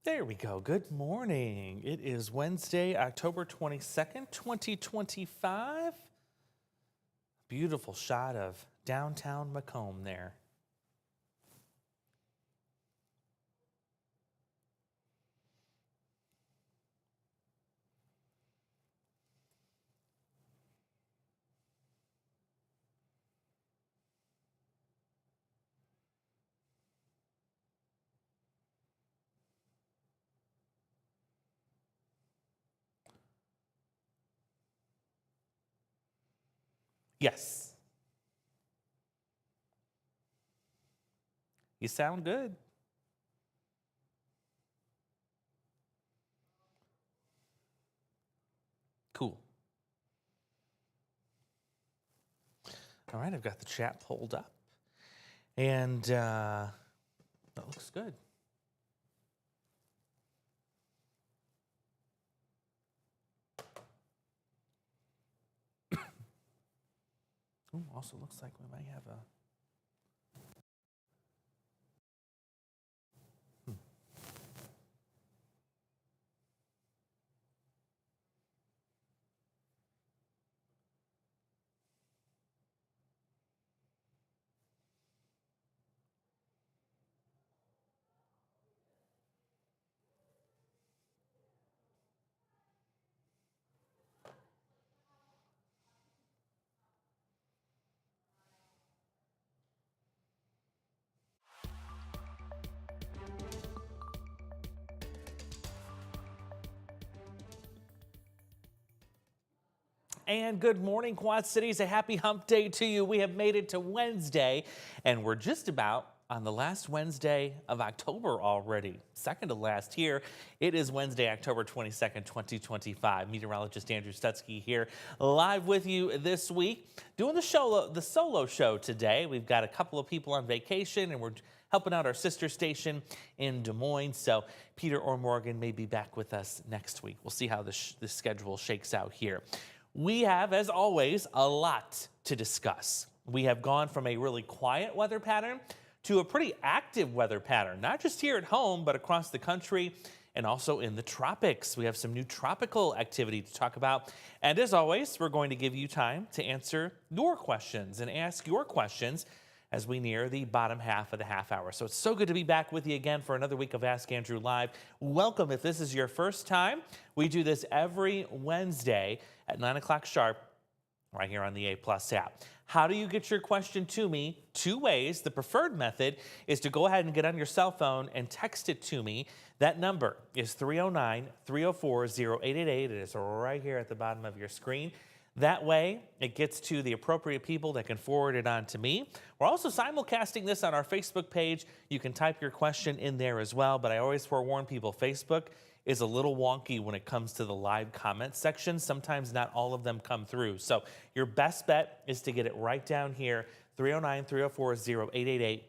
There we go. Good morning. It is Wednesday, October 22nd, 2025. Beautiful shot of downtown Macomb there. Yes. You sound good. Cool. All right, I've got the chat pulled up. And that looks good. Ooh, also looks like we might have a... And good morning, Quad Cities. A happy hump day to you. We have made it to Wednesday, and we're just about on the last Wednesday of October already. Second to last here. It is Wednesday, October 22nd, 2025. Meteorologist Andrew Stutzke here, live with you this week. Doing the solo show today. We've got a couple of people on vacation, and we're helping out our sister station in Des Moines. So Peter or Morgan may be back with us next week. We'll see how the schedule shakes out here. We have, as always, a lot to discuss. We have gone from a really quiet weather pattern to a pretty active weather pattern, not just here at home, but across the country and also in the tropics. We have some new tropical activity to talk about. And as always, we're going to give you time to answer your questions and ask your questions as we near the bottom half of the half hour. So it's so good to be back with you again for another week of Ask Andrew Live. Welcome if this is your first time. We do this every Wednesday at 9 o'clock sharp right here on the A+ app. How do you get your question to me? Two ways. The preferred method is to go ahead and get on your cell phone and text it to me. That number is 309-304-0888. It is right here at the bottom of your screen. That way, it gets to the appropriate people that can forward it on to me. We're also simulcasting this on our Facebook page. You can type your question in there as well, but I always forewarn people, Facebook is a little wonky when it comes to the live comment section. Sometimes not all of them come through. So your best bet is to get it right down here, 309-304-0888.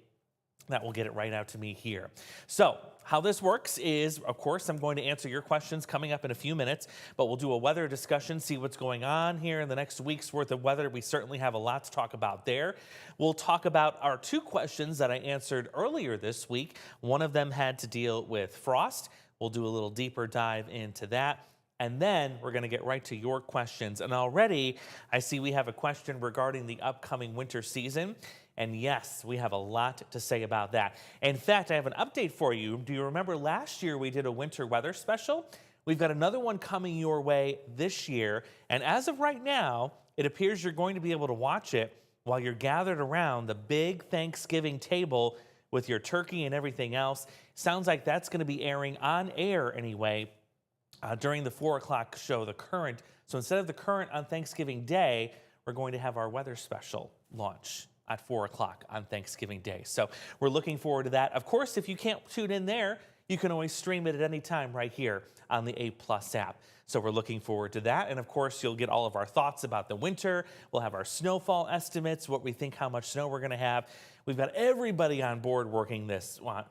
That will get it right out to me here. So how this works is, of course, I'm going to answer your questions coming up in a few minutes, but we'll do a weather discussion, see what's going on here in the next week's worth of weather. We certainly have a lot to talk about there. We'll talk about our two questions that I answered earlier this week. One of them had to deal with frost. We'll do a little deeper dive into that. And then we're going to get right to your questions. And already I see we have a question regarding the upcoming winter season. And yes, we have a lot to say about that. In fact, I have an update for you. Do you remember last year we did a winter weather special? We've got another one coming your way this year. And as of right now, it appears you're going to be able to watch it while you're gathered around the big Thanksgiving table with your turkey and everything else. Sounds like that's going to be airing on air anyway during the 4 o'clock show, the current. So instead of the current on Thanksgiving Day, we're going to have our weather special launch at 4 o'clock on Thanksgiving Day. So we're looking forward to that. Of course, if you can't tune in there, you can always stream it at any time right here on the A+ app. So we're looking forward to that. And of course, you'll get all of our thoughts about the winter. We'll have our snowfall estimates, what we think, how much snow we're going to have. We've got everybody on board working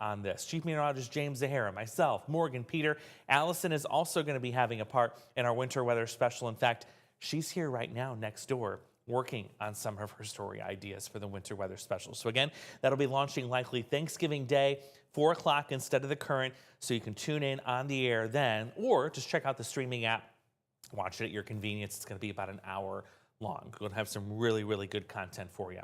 on this. Chief Meteorologist James Zahara, myself, Morgan, Peter. Allison is also going to be having a part in our winter weather special. In fact, she's here right now next door working on some of her story ideas for the winter weather special. So again, that'll be launching likely Thanksgiving Day, 4 o'clock instead of the current, so you can tune in on the air then, or just check out the streaming app, watch it at your convenience. It's going to be about an hour long. We're going to have some really, really good content for you.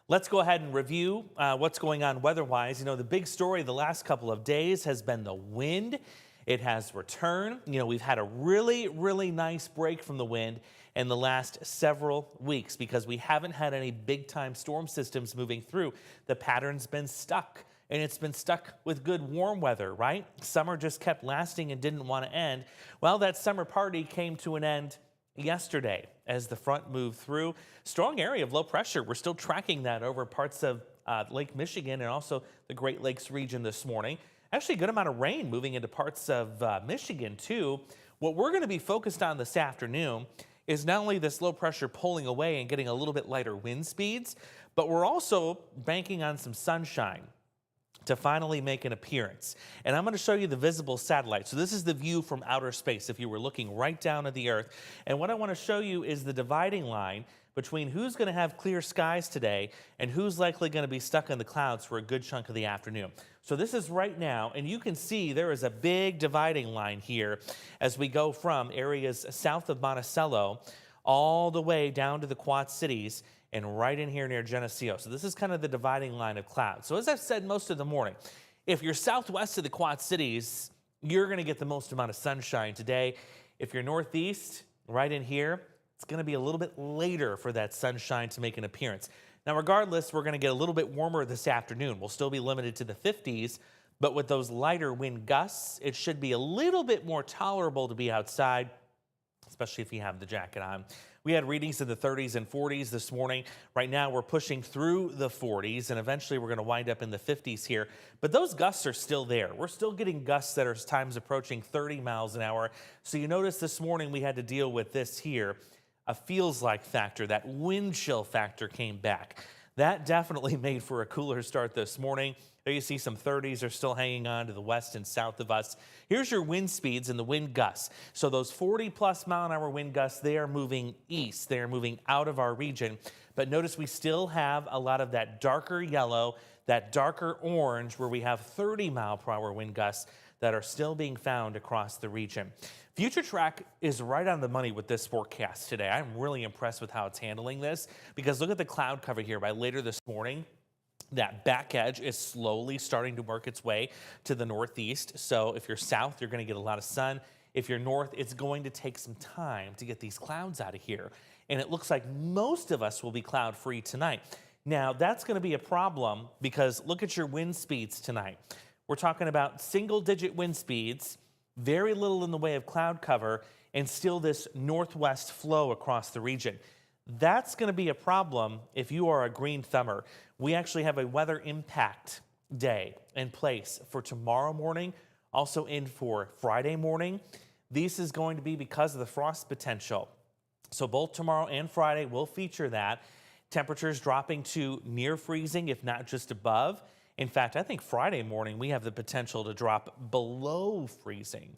Let's go ahead and review what's going on weather-wise. You know, the big story the last couple of days has been the wind. It has returned. You know, we've had a really, really nice break from the wind in the last several weeks because we haven't had any big-time storm systems moving through. The pattern's been stuck, and it's been stuck with good warm weather, right? Summer just kept lasting and didn't want to end. Well, that summer party came to an end yesterday as the front moved through. Strong area of low pressure. We're still tracking that over parts of Lake Michigan and also the Great Lakes region this morning. Actually, a good amount of rain moving into parts of Michigan, too. What we're going to be focused on this afternoon is not only this low pressure pulling away and getting a little bit lighter wind speeds, but we're also banking on some sunshine to finally make an appearance. And I'm going to show you the visible satellite. So this is the view from outer space if you were looking right down at the Earth. And what I want to show you is the dividing line between who's going to have clear skies today and who's likely going to be stuck in the clouds for a good chunk of the afternoon. So this is right now, and you can see there is a big dividing line here as we go from areas south of Monticello all the way down to the Quad Cities and right in here near Geneseo. So this is kind of the dividing line of clouds. So as I've said most of the morning, if you're southwest of the Quad Cities, you're going to get the most amount of sunshine today. If you're northeast, right in here, it's going to be a little bit later for that sunshine to make an appearance. Now, regardless, we're going to get a little bit warmer this afternoon. We'll still be limited to the 50s, but with those lighter wind gusts, it should be a little bit more tolerable to be outside, especially if you have the jacket on. We had readings in the 30s and 40s this morning. Right now, we're pushing through the 40s, and eventually we're going to wind up in the 50s here. But those gusts are still there. We're still getting gusts that are times approaching 30 miles an hour. So you notice this morning we had to deal with this here. A feels like factor, that wind chill factor came back. That definitely made for a cooler start this morning. There you see some 30s are still hanging on to the west and south of us. Here's your wind speeds and the wind gusts. So those 40+ mile an hour wind gusts, they are moving east. They are moving out of our region. But notice we still have a lot of that darker yellow, that darker orange where we have 30 mile per hour wind gusts that are still being found across the region. Future Track is right on the money with this forecast today. I'm really impressed with how it's handling this because look at the cloud cover here. By later this morning, that back edge is slowly starting to work its way to the northeast. So if you're south, you're going to get a lot of sun. If you're north, it's going to take some time to get these clouds out of here. And it looks like most of us will be cloud free tonight. Now, that's going to be a problem because look at your wind speeds tonight. We're talking about single-digit wind speeds, very little in the way of cloud cover, and still this northwest flow across the region. That's going to be a problem if you are a green thumber. We actually have a weather impact day in place for tomorrow morning, also in for Friday morning. This is going to be because of the frost potential. So both tomorrow and Friday will feature that. Temperatures dropping to near freezing, if not just above. In fact, I think Friday morning we have the potential to drop below freezing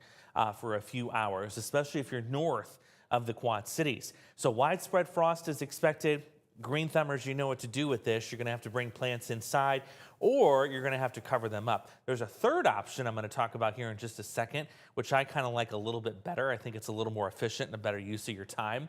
for a few hours, especially if you're north of the Quad Cities. So widespread frost is expected. Green thumbers, you know what to do with this. You're going to have to bring plants inside or you're going to have to cover them up. There's a third option I'm going to talk about here in just a second, which I kind of like a little bit better. I think it's a little more efficient and a better use of your time.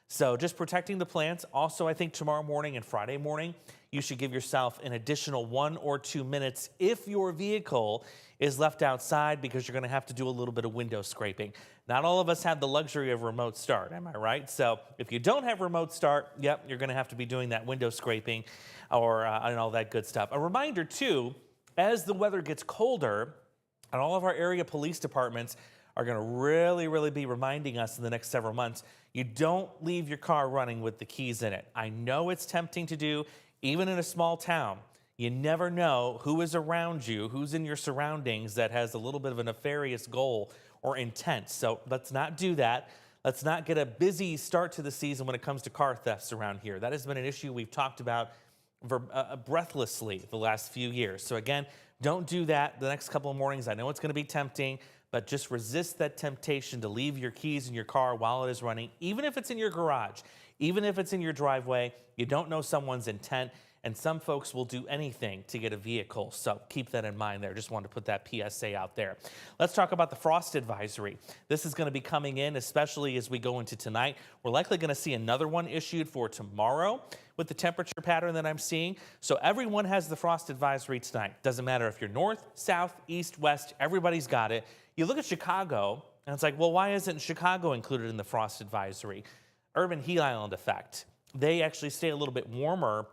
So just protecting the plants. Also, I think tomorrow morning and Friday morning, you should give yourself an additional 1 or 2 minutes if your vehicle is left outside because you're going to have to do a little bit of window scraping. Not all of us have the luxury of remote start, am I right? So if you don't have remote start, yep, you're going to have to be doing that window scraping or and all that good stuff. A reminder too, as the weather gets colder, and all of our area police departments are going to really be reminding us in the next several months, you don't leave your car running with the keys in it. I know it's tempting to do, even in a small town. You never know who is around you, who's in your surroundings that has a little bit of a nefarious goal or intent. So let's not do that. Let's not get a busy start to the season when it comes to car thefts around here. That has been an issue we've talked about breathlessly the last few years. So again, don't do that the next couple of mornings. I know it's going to be tempting, but just resist that temptation to leave your keys in your car while it is running, even if it's in your garage, even if it's in your driveway. You don't know someone's intent, and some folks will do anything to get a vehicle. So keep that in mind there. Just wanted to put that PSA out there. Let's talk about the frost advisory. This is going to be coming in, especially as we go into tonight. We're likely going to see another one issued for tomorrow with the temperature pattern that I'm seeing. So everyone has the frost advisory tonight. Doesn't matter if you're north, south, east, west, everybody's got it. You look at Chicago, and it's like, well, why isn't Chicago included in the frost advisory? Urban heat island effect. They actually stay a little bit warmer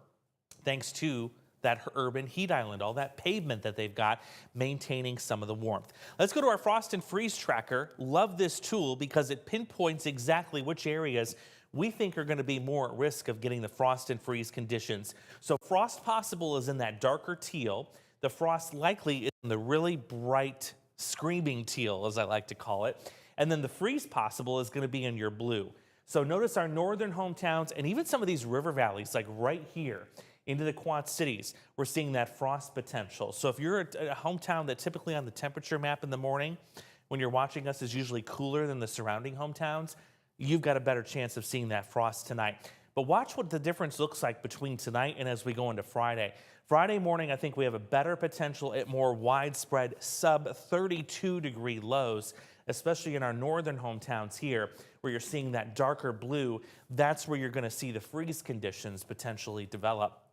thanks to that urban heat island, all that pavement that they've got maintaining some of the warmth. Let's go to our frost and freeze tracker. Love this tool because it pinpoints exactly which areas we think are going to be more at risk of getting the frost and freeze conditions. So frost possible is in that darker teal. The frost likely is in the really bright screaming teal, as I like to call it. And then the freeze possible is going to be in your blue. So notice our northern hometowns and even some of these river valleys, like right here into the Quad Cities, we're seeing that frost potential. So if you're a hometown that typically on the temperature map in the morning, when you're watching us, is usually cooler than the surrounding hometowns, you've got a better chance of seeing that frost tonight. But watch what the difference looks like between tonight and as we go into Friday. Friday morning, I think we have a better potential at more widespread sub 32 degree lows, especially in our northern hometowns here, where you're seeing that darker blue. That's where you're going to see the freeze conditions potentially develop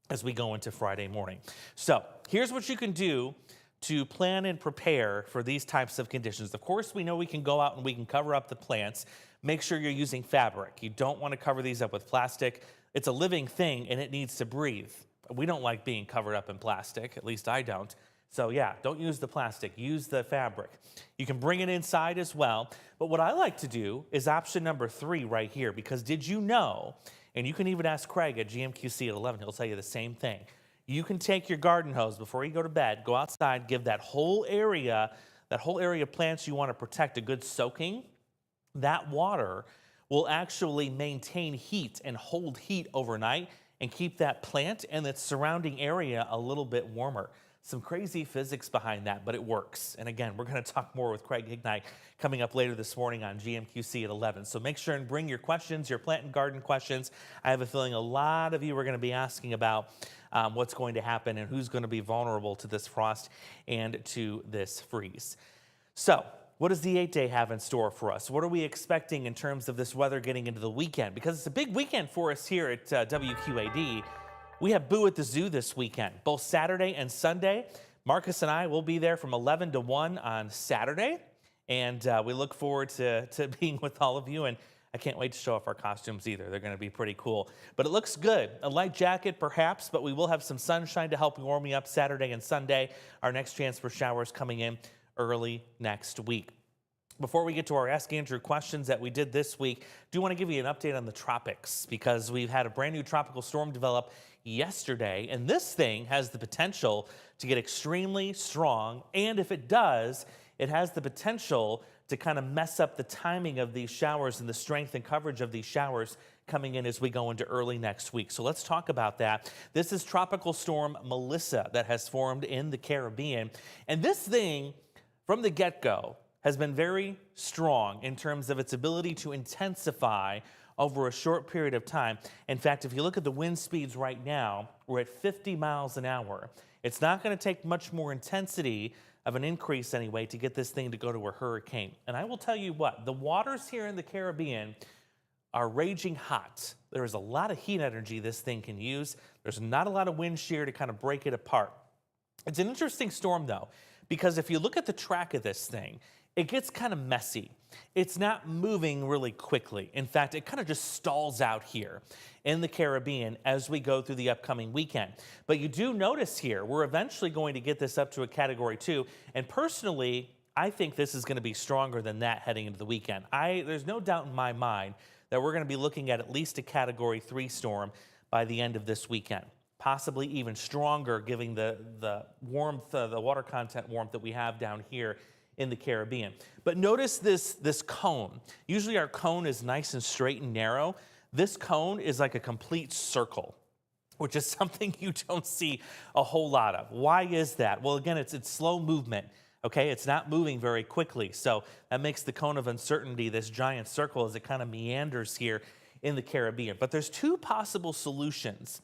as we go into Friday morning. So here's what you can do to plan and prepare for these types of conditions. Of course, we know we can go out and we can cover up the plants. Make sure you're using fabric. You don't want to cover these up with plastic. It's a living thing and it needs to breathe. We don't like being covered up in plastic, at least I don't. So yeah, don't use the plastic, use the fabric. You can bring it inside as well. But what I like to do is option number 3 right here, because did you know, and you can even ask Craig at GMQC at 11, he'll tell you the same thing. You can take your garden hose before you go to bed, go outside, give that whole area of plants you want to protect a good soaking. That water will actually maintain heat and hold heat overnight and keep that plant and its surrounding area a little bit warmer. Some crazy physics behind that, but it works. And again, we're going to talk more with Craig Hignite coming up later this morning on GMQC at 11. So make sure and bring your questions, your plant and garden questions. I have a feeling a lot of you are going to be asking about what's going to happen and who's going to be vulnerable to this frost and to this freeze. So what does the 8-day have in store for us? What are we expecting in terms of this weather getting into the weekend? Because it's a big weekend for us here at WQAD. We have Boo at the Zoo this weekend, both Saturday and Sunday. Marcus and I will be there from 11 to 1 on Saturday, and we look forward to being with all of you, and I can't wait to show off our costumes either. They're going to be pretty cool. But it looks good. A light jacket, perhaps, but we will have some sunshine to help warm me up Saturday and Sunday. Our next chance for showers coming in early next week. Before we get to our Ask Andrew questions that we did this week, I do want to give you an update on the tropics because we've had a brand new tropical storm develop yesterday, and this thing has the potential to get extremely strong, and if it does, it has the potential to kind of mess up the timing of these showers and the strength and coverage of these showers coming in as we go into early next week. So let's talk about that. This is Tropical Storm Melissa that has formed in the Caribbean, and this thing from the get-go has been very strong in terms of its ability to intensify over a short period of time. In fact, if you look at the wind speeds right now, we're at 50 miles an hour. It's not going to take much more intensity of an increase anyway to get this thing to go to a hurricane. And I will tell you what, the waters here in the Caribbean are raging hot. There is a lot of heat energy this thing can use. There's not a lot of wind shear to kind of break it apart. It's an interesting storm though, because if you look at the track of this thing, it gets kind of messy. It's not moving really quickly. In fact, it kind of just stalls out here in the Caribbean as we go through the upcoming weekend. But you do notice here, we're eventually going to get this up to a Category 2. And personally, I think this is going to be stronger than that heading into the weekend. There's no doubt in my mind that we're going to be looking at least a Category 3 storm by the end of this weekend. Possibly even stronger, given the warmth, the water content warmth that we have down here in the Caribbean. But notice this cone. Usually our cone is nice and straight and narrow. This cone is like a complete circle, which is something you don't see a whole lot of. Why is that? Well, again, it's slow movement. Okay, it's not moving very quickly. So that makes the cone of uncertainty this giant circle as it kind of meanders here in the Caribbean. But there's two possible solutions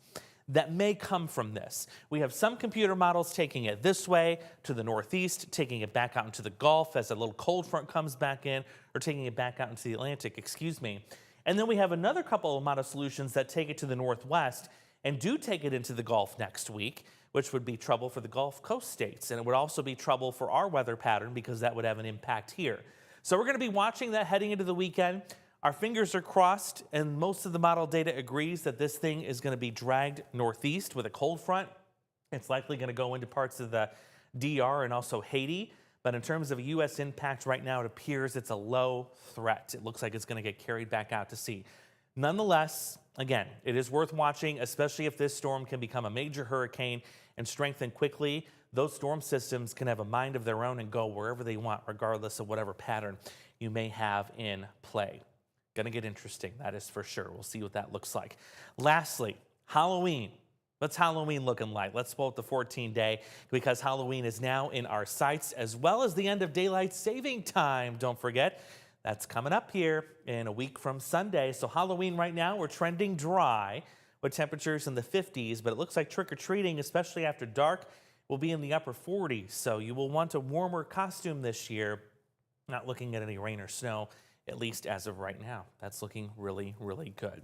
that may come from this. We have some computer models taking it this way to the northeast, taking it back out into the Gulf as a little cold front comes back in, or taking it back out into the Atlantic, excuse me. And then we have another couple of model solutions that take it to the northwest and do take it into the Gulf next week, which would be trouble for the Gulf Coast states. And it would also be trouble for our weather pattern because that would have an impact here. So we're going to be watching that heading into the weekend. Our fingers are crossed, and most of the model data agrees that this thing is going to be dragged northeast with a cold front. It's likely going to go into parts of the DR and also Haiti. But in terms of a U.S. impact right now, it appears it's a low threat. It looks like it's going to get carried back out to sea. Nonetheless, again, it is worth watching, especially if this storm can become a major hurricane and strengthen quickly. Those storm systems can have a mind of their own and go wherever they want, regardless of whatever pattern you may have in play. Going to get interesting, that is for sure. We'll see what that looks like. Lastly, Halloween. What's Halloween looking like? Let's pull up the 14-day because Halloween is now in our sights, as well as the end of daylight saving time. Don't forget, that's coming up here in a week from Sunday. So Halloween right now, we're trending dry with temperatures in the 50s, but it looks like trick-or-treating, especially after dark, will be in the upper 40s. So you will want a warmer costume this year. Not looking at any rain or snow, at least as of right now. That's looking really, really good.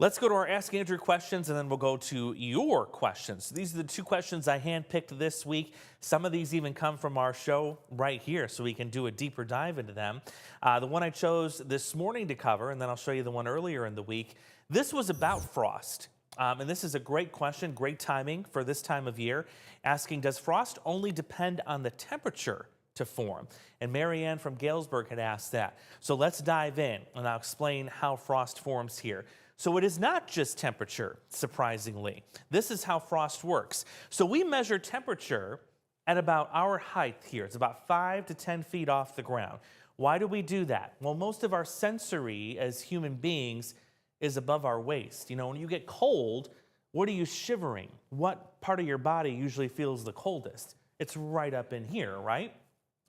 Let's go to our Ask Andrew questions, and then we'll go to your questions. These are the two questions I handpicked this week. Some of these even come from our show right here, so we can do a deeper dive into them. The one I chose this morning to cover, and then I'll show you the one earlier in the week. This was about frost. And this is a great question, great timing for this time of year, asking, does frost only depend on the temperature to form? And Marianne from Galesburg had asked that. So let's dive in, and I'll explain how frost forms here. So it is not just temperature, surprisingly. This is how frost works. So we measure temperature at about our height here. It's about 5 to 10 feet off the ground. Why do we do that? Well, most of our sensory as human beings is above our waist. You know, when you get cold, what are you shivering? What part of your body usually feels the coldest? It's right up in here, right?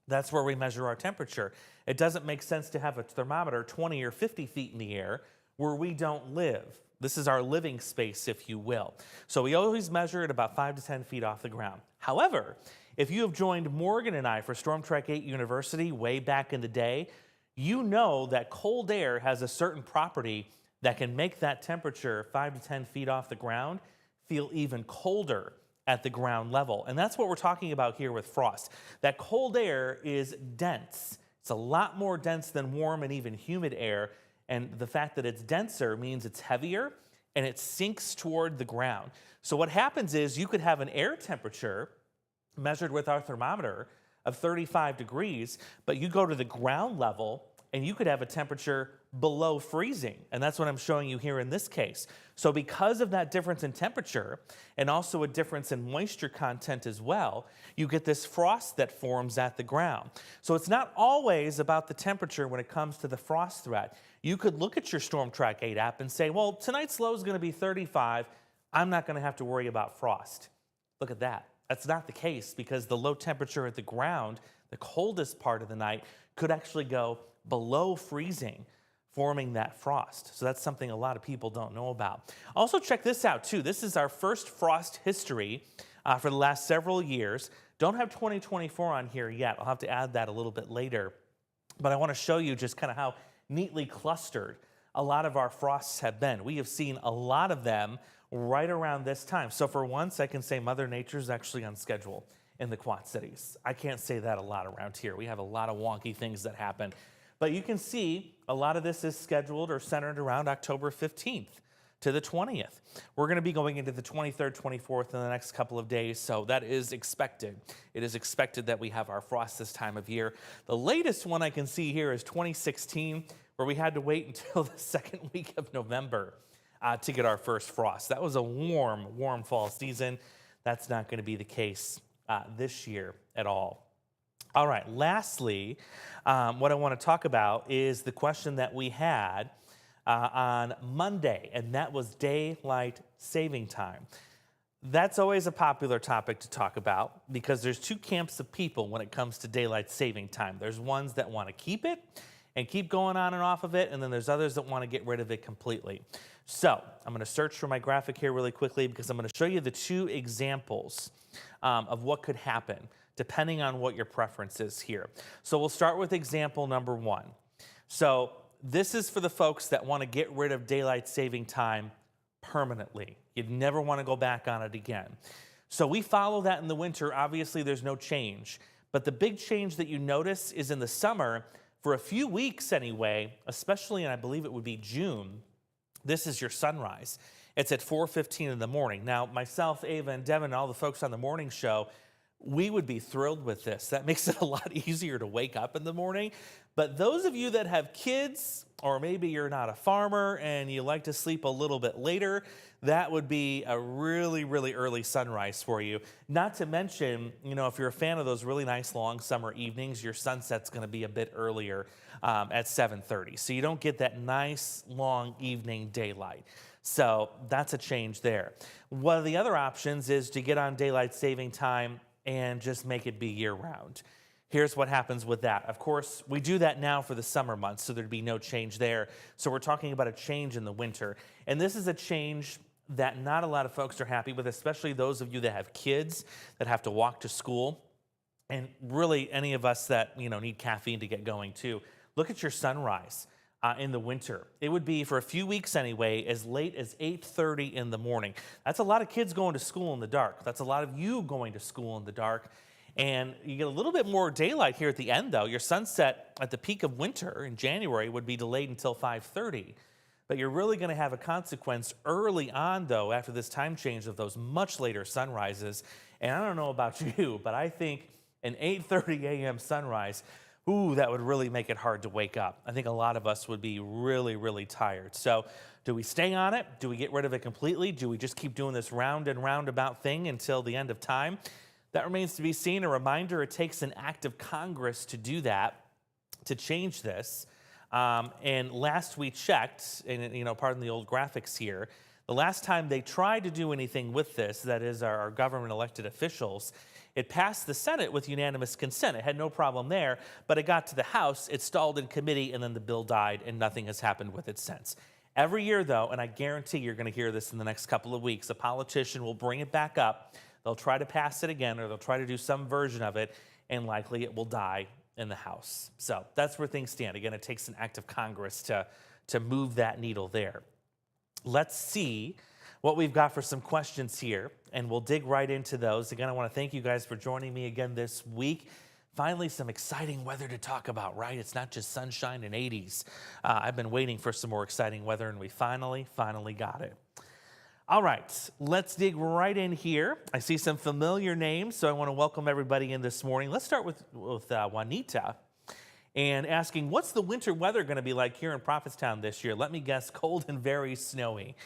That's where we measure our temperature. It doesn't make sense to have a thermometer 20 or 50 feet in the air where we don't live. This is our living space, if you will. So we always measure at about 5 to 10 feet off the ground. However, if you have joined Morgan and I for Storm Trek 8 University way back in the day, you know that cold air has a certain property that can make that temperature 5 to 10 feet off the ground feel even colder at the ground level. And that's what we're talking about here with frost. That cold air is dense. It's a lot more dense than warm and even humid air. And the fact that it's denser means it's heavier and it sinks toward the ground. So what happens is you could have an air temperature measured with our thermometer of 35 degrees, but you go to the ground level and you could have a temperature below freezing. And that's what I'm showing you here in this case. So because of that difference in temperature and also a difference in moisture content as well, you get this frost that forms at the ground. So it's not always about the temperature when it comes to the frost threat. You could look at your Storm Track 8 app and say, well, tonight's low is going to be 35. I'm not going to have to worry about frost. Look at that. That's not the case because the low temperature at the ground, the coldest part of the night, could actually go below freezing, forming that frost. So that's something a lot of people don't know about. Also check this out too. This is our first frost history for the last several years. Don't have 2024 on here yet. I'll have to add that a little bit later. But I want to show you just kind of how neatly clustered a lot of our frosts have been. We have seen a lot of them right around this time. So for once, I can say Mother Nature's actually on schedule in the Quad Cities. I can't say that a lot around here. We have a lot of wonky things that happen. But you can see a lot of this is scheduled or centered around October 15th to the 20th. We're going to be going into the 23rd, 24th in the next couple of days, so that is expected. It is expected that we have our frost this time of year. The latest one I can see here is 2016, where we had to wait until the second week of November to get our first frost. That was a warm fall season. That's not going to be the case this year at all. All right, lastly, what I want to talk about is the question that we had on Monday, and that was daylight saving time. That's always a popular topic to talk about because there's two camps of people when it comes to daylight saving time. There's ones that want to keep it and keep going on and off of it, and then there's others that want to get rid of it completely. So I'm going to search for my graphic here really quickly because I'm going to show you the two examples of what could happen depending on what your preference is here. So we'll start with example number one. So this is for the folks that want to get rid of daylight saving time permanently. You'd never want to go back on it again. So we follow that in the winter. Obviously, there's no change. But the big change that you notice is in the summer, for a few weeks anyway, especially in I believe it would be June, this is your sunrise. It's at 4:15 in the morning. Now, myself, Ava, and Devin, and all the folks on the morning show, we would be thrilled with this. That makes it a lot easier to wake up in the morning. But those of you that have kids, or maybe you're not a farmer and you like to sleep a little bit later, that would be a really, really early sunrise for you. Not to mention, you know, if you're a fan of those really nice long summer evenings, your sunset's going to be a bit earlier at 7:30. So you don't get that nice long evening daylight. So that's a change there. One of the other options is to get on daylight saving time and just make it be year-round. Here's what happens with that. Of course, we do that now for the summer months, so there'd be no change there. So we're talking about a change in the winter. And this is a change that not a lot of folks are happy with, especially those of you that have kids that have to walk to school. And really, any of us that need caffeine to get going too. Look at your sunrise in the winter. It would be, for a few weeks anyway, as late as 8:30 in the morning. That's a lot of kids going to school in the dark. That's a lot of you going to school in the dark. And you get a little bit more daylight here at the end, though. Your sunset at the peak of winter in January would be delayed until 5:30. But you're really going to have a consequence early on, though, after this time change of those much later sunrises. And I don't know about you, but I think an 8:30 a.m. sunrise, ooh, that would really make it hard to wake up. I think a lot of us would be really, really tired. So do we stay on it? Do we get rid of it completely? Do we just keep doing this round and roundabout thing until the end of time? That remains to be seen. A reminder, it takes an act of Congress to do that, to change this. And last we checked, and pardon the old graphics here, the last time they tried to do anything with this, that is our government elected officials, it passed the Senate with unanimous consent. It had no problem there, but it got to the House, it stalled in committee, and then the bill died, and nothing has happened with it since. Every year, though, and I guarantee you're going to hear this in the next couple of weeks, a politician will bring it back up. They'll try to pass it again, or they'll try to do some version of it, and likely it will die in the House. So that's where things stand. Again, it takes an act of Congress to move that needle there. Let's see what we've got for some questions here, and we'll dig right into those. Again, I want to thank you guys for joining me again this week. Finally, some exciting weather to talk about, right? It's not just sunshine and 80s. I've been waiting for some more exciting weather, and we finally got it. All right, let's dig right in here. I see some familiar names, so I want to welcome everybody in this morning. Let's start with Juanita and asking, what's the winter weather going to be like here in Prophetstown this year? Let me guess, cold and very snowy.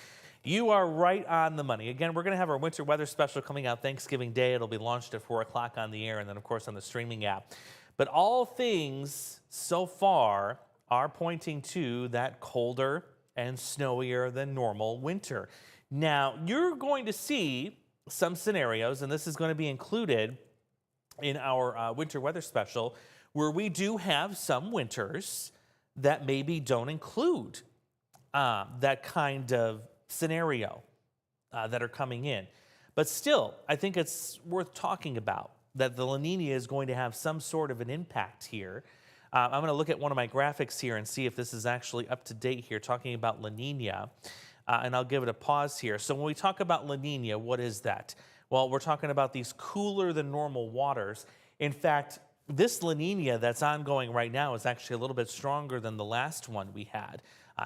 You are right on the money. Again, we're going to have our winter weather special coming out Thanksgiving Day. It'll be launched at 4 o'clock on the air and then, of course, on the streaming app. But all things so far are pointing to that colder and snowier than normal winter. Now, you're going to see some scenarios, and this is going to be included in our winter weather special, where we do have some winters that maybe don't include that kind of scenario that are coming in. But still, I think it's worth talking about that the La Nina is going to have some sort of an impact here. I'm going to look at one of my graphics here and see if this is actually up to date here, talking about La Nina. And I'll give it a pause here. So when we talk about La Nina, what is that? Well, we're talking about these cooler than normal waters. In fact, this La Nina that's ongoing right now is actually a little bit stronger than the last one we had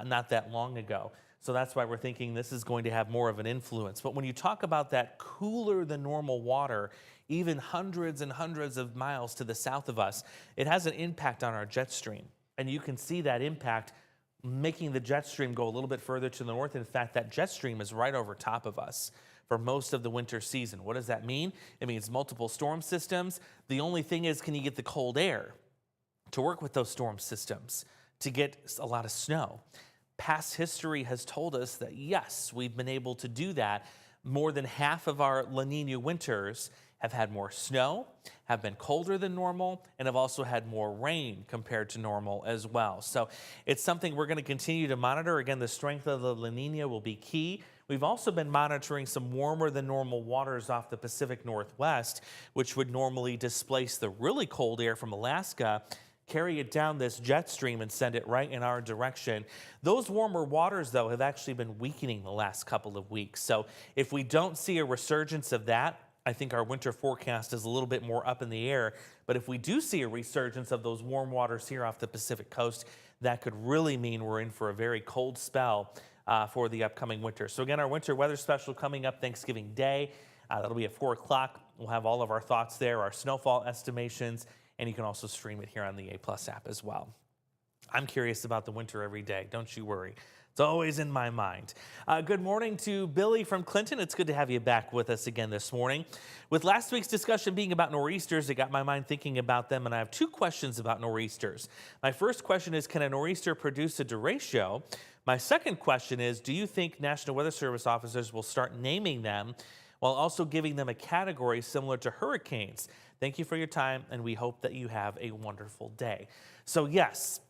not that long ago. So that's why we're thinking this is going to have more of an influence. But when you talk about that cooler than normal water, even hundreds and hundreds of miles to the south of us, it has an impact on our jet stream. And you can see that impact making the jet stream go a little bit further to the north. In fact, that jet stream is right over top of us for most of the winter season. What does that mean? It means multiple storm systems. The only thing is, can you get the cold air to work with those storm systems to get a lot of snow? Past history has told us that, yes, we've been able to do that, more than half of our La Nina winters have had more snow, have been colder than normal, and have also had more rain compared to normal as well. So it's something we're going to continue to monitor. Again, the strength of the La Nina will be key. We've also been monitoring some warmer than normal waters off the Pacific Northwest, which would normally displace the really cold air from Alaska, carry it down this jet stream and send it right in our direction. Those warmer waters, though, have actually been weakening the last couple of weeks. So if we don't see a resurgence of that, I think our winter forecast is a little bit more up in the air. But if we do see a resurgence of those warm waters here off the Pacific coast, that could really mean we're in for a very cold spell for the upcoming winter. So again, our winter weather special coming up Thanksgiving Day. That'll be at 4 o'clock. We'll have all of our thoughts there, our snowfall estimations, and you can also stream it here on the A+ app as well. I'm curious about the winter every day. Don't you worry. It's always in my mind. Good morning to Billy from Clinton. It's good to have you back with us again this morning. With last week's discussion being about nor'easters, it got my mind thinking about them, and I have 2 questions about nor'easters. My first question is, can a nor'easter produce a derecho? My second question is, do you think National Weather Service officers will start naming them while also giving them a category similar to hurricanes? Thank you for your time, and we hope that you have a wonderful day. So yes,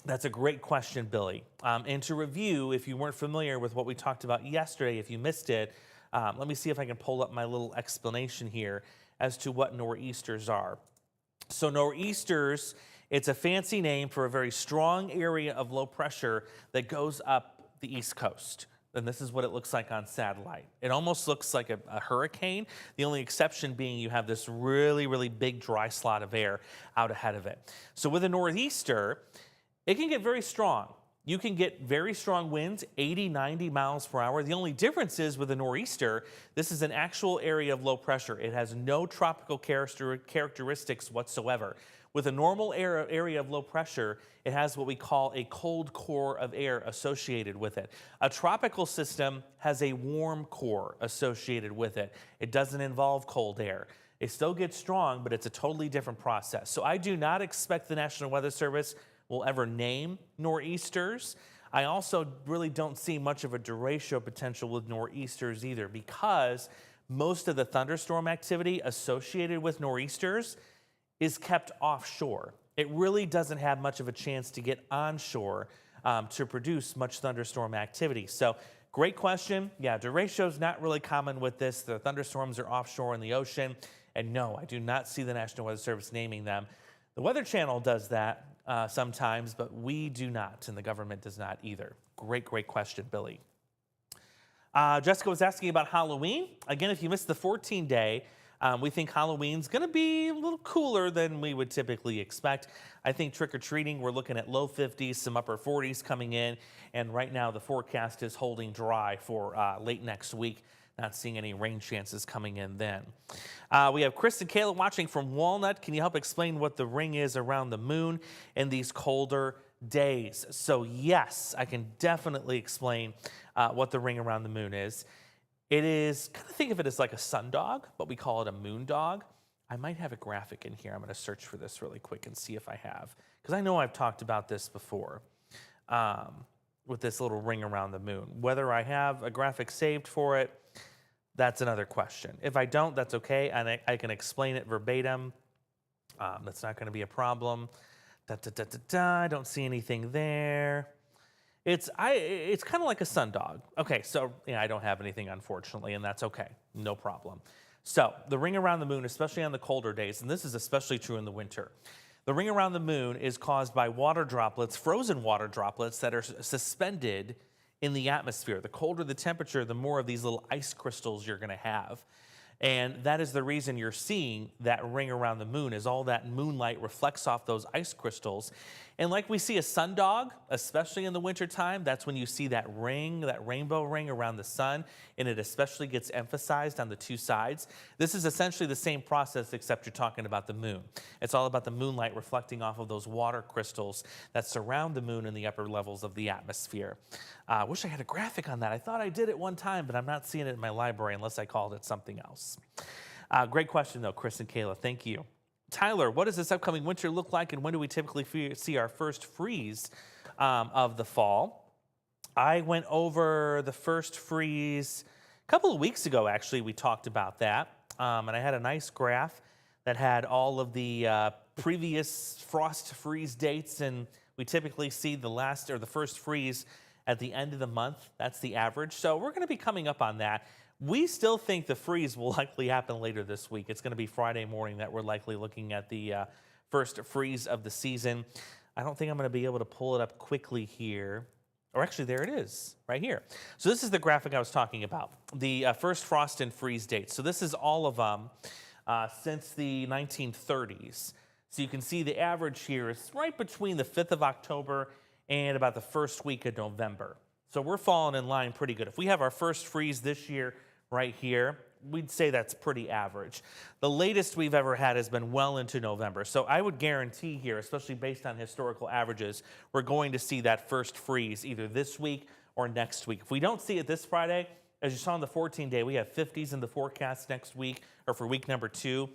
that's a great question, Billy. And to review, if you weren't familiar with what we talked about yesterday, if you missed it, let me see if I can pull up my little explanation here as to what nor'easters are. So nor'easters, it's a fancy name for a very strong area of low pressure that goes up the East Coast. And this is what it looks like on satellite. It almost looks like a hurricane, the only exception being you have this really, really big dry slot of air out ahead of it. So with a nor'easter, it can get very strong. You can get very strong winds, 80, 90 miles per hour. The only difference is with a nor'easter, this is an actual area of low pressure. It has no tropical characteristics whatsoever. With a normal area of low pressure, it has what we call a cold core of air associated with it. A tropical system has a warm core associated with it. It doesn't involve cold air. It still gets strong, but it's a totally different process. So I do not expect the National Weather Service will ever name nor'easters. I also really don't see much of a derecho potential with nor'easters either, because most of the thunderstorm activity associated with nor'easters is kept offshore. It really doesn't have much of a chance to get onshore to produce much thunderstorm activity. So great question. Yeah, derecho's not really common with this. The thunderstorms are offshore in the ocean. And no, I do not see the National Weather Service naming them. The Weather Channel does that sometimes, but we do not, and the government does not either. Great, great question, Billy. Jessica was asking about Halloween. Again, if you missed the 14-day, we think Halloween's going to be a little cooler than we would typically expect. I think trick-or-treating, we're looking at low 50s, some upper 40s coming in, and right now the forecast is holding dry for late next week. Not seeing any rain chances coming in then. We have Chris and Kayla watching from Walnut. Can you help explain what the ring is around the moon in these colder days? So yes, I can definitely explain what the ring around the moon is. It is, kind of think of it as like a sundog, but we call it a moon dog. I might have a graphic in here. I'm going to search for this really quick and see if I have, because I know I've talked about this before with this little ring around the moon. Whether I have a graphic saved for it, that's another question. If I don't, that's okay, and I can explain it verbatim. That's not going to be a problem. I don't see anything there. It's kind of like a sundog. Okay, so yeah, I don't have anything, unfortunately, and that's okay. No problem. So the ring around the moon, especially on the colder days, and this is especially true in the winter, the ring around the moon is caused by water droplets, frozen water droplets that are suspended in the atmosphere. The colder the temperature, the more of these little ice crystals you're going to have. And that is the reason you're seeing that ring around the moon, is all that moonlight reflects off those ice crystals. And like we see a sundog, especially in the wintertime, that's when you see that ring, that rainbow ring around the sun, and it especially gets emphasized on the two sides. This is essentially the same process, except you're talking about the moon. It's all about the moonlight reflecting off of those water crystals that surround the moon in the upper levels of the atmosphere. I wish I had a graphic on that. I thought I did it one time, but I'm not seeing it in my library unless I called it something else. Great question, though, Chris and Kayla. Thank you. Tyler, what does this upcoming winter look like, and when do we typically see our first freeze of the fall? I went over the first freeze couple of weeks ago, actually, we talked about that, and I had a nice graph that had all of the previous frost freeze dates, and we typically see the first freeze at the end of the month. That's the average. So we're going to be coming up on that. We still think the freeze will likely happen later this week. It's going to be Friday morning that we're likely looking at the first freeze of the season. I don't think I'm going to be able to pull it up quickly here. Or actually, there it is, right here. So this is the graphic I was talking about, the first frost and freeze dates. So this is all of them since the 1930s. So you can see the average here is right between the 5th of October and about the first week of November. So we're falling in line pretty good. If we have our first freeze this year right here, we'd say that's pretty average. The latest we've ever had has been well into November. So I would guarantee here, especially based on historical averages, we're going to see that first freeze either this week or next week. If we don't see it this Friday, as you saw on the 14-day, we have 50s in the forecast next week, or for week number 2.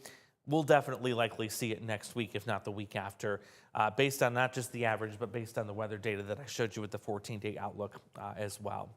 We'll definitely likely see it next week, if not the week after, based on not just the average, but based on the weather data that I showed you with the 14-day outlook as well.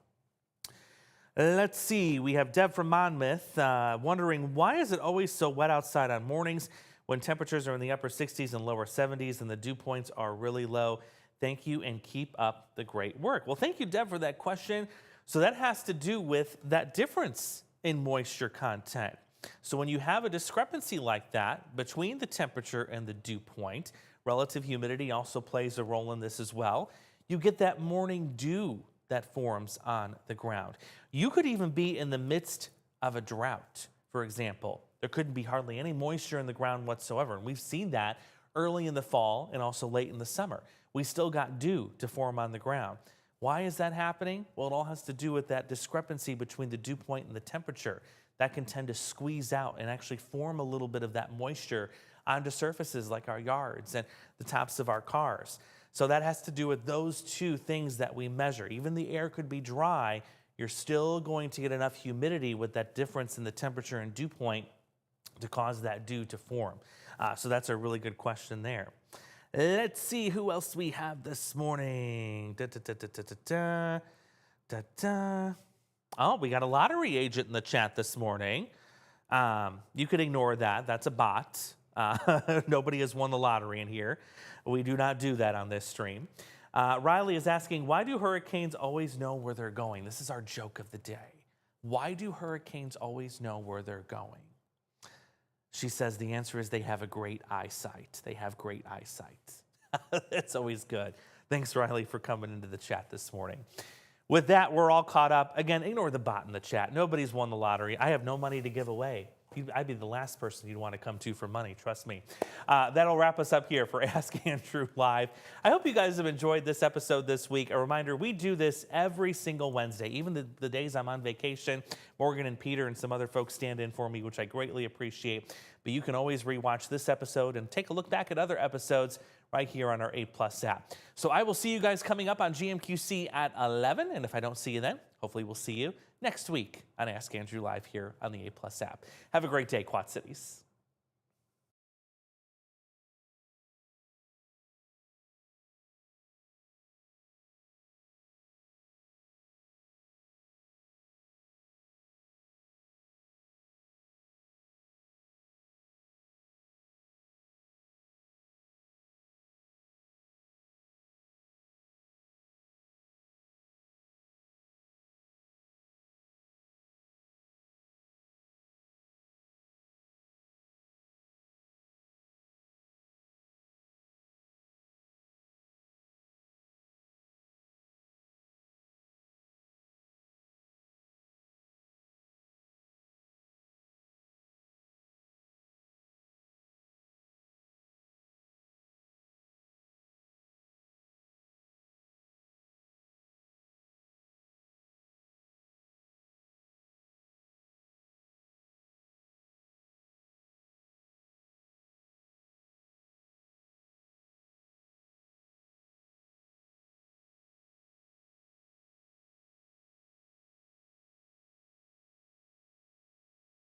Let's see, we have Deb from Monmouth wondering, why is it always so wet outside on mornings when temperatures are in the upper 60s and lower 70s and the dew points are really low? Thank you and keep up the great work. Well, thank you, Deb, for that question. So that has to do with that difference in moisture content. So when you have a discrepancy like that between the temperature and the dew point, relative humidity also plays a role in this as well. You get that morning dew that forms on the ground. You could even be in the midst of a drought, for example. There couldn't be hardly any moisture in the ground whatsoever. And we've seen that early in the fall and also late in the summer. We still got dew to form on the ground. Why is that happening? Well, it all has to do with that discrepancy between the dew point and the temperature. That can tend to squeeze out and actually form a little bit of that moisture onto surfaces like our yards and the tops of our cars. So that has to do with those two things that we measure. Even the air could be dry, you're still going to get enough humidity with that difference in the temperature and dew point to cause that dew to form. So that's a really good question there. Let's see who else we have this morning. Oh, we got a lottery agent in the chat this morning. You could ignore that. That's a bot. Nobody has won the lottery in here. We do not do that on this stream. Riley is asking, why do hurricanes always know where they're going? This is our joke of the day. Why do hurricanes always know where they're going? She says the answer is they have a great eyesight. They have great eyesight. That's always good. Thanks, Riley, for coming into the chat this morning. With that, we're all caught up. Again, ignore the bot in the chat. Nobody's won the lottery. I have no money to give away. I'd be the last person you'd want to come to for money, trust me. That'll wrap us up here for Ask Andrew Live. I hope you guys have enjoyed this episode this week. A reminder, we do this every single Wednesday, even the days I'm on vacation. Morgan and Peter and some other folks stand in for me, which I greatly appreciate. But you can always rewatch this episode and take a look back at other episodes right here on our A+ app. So I will see you guys coming up on GMQC at 11. And if I don't see you then, hopefully we'll see you next week on Ask Andrew Live here on the A+ app. Have a great day, Quad Cities.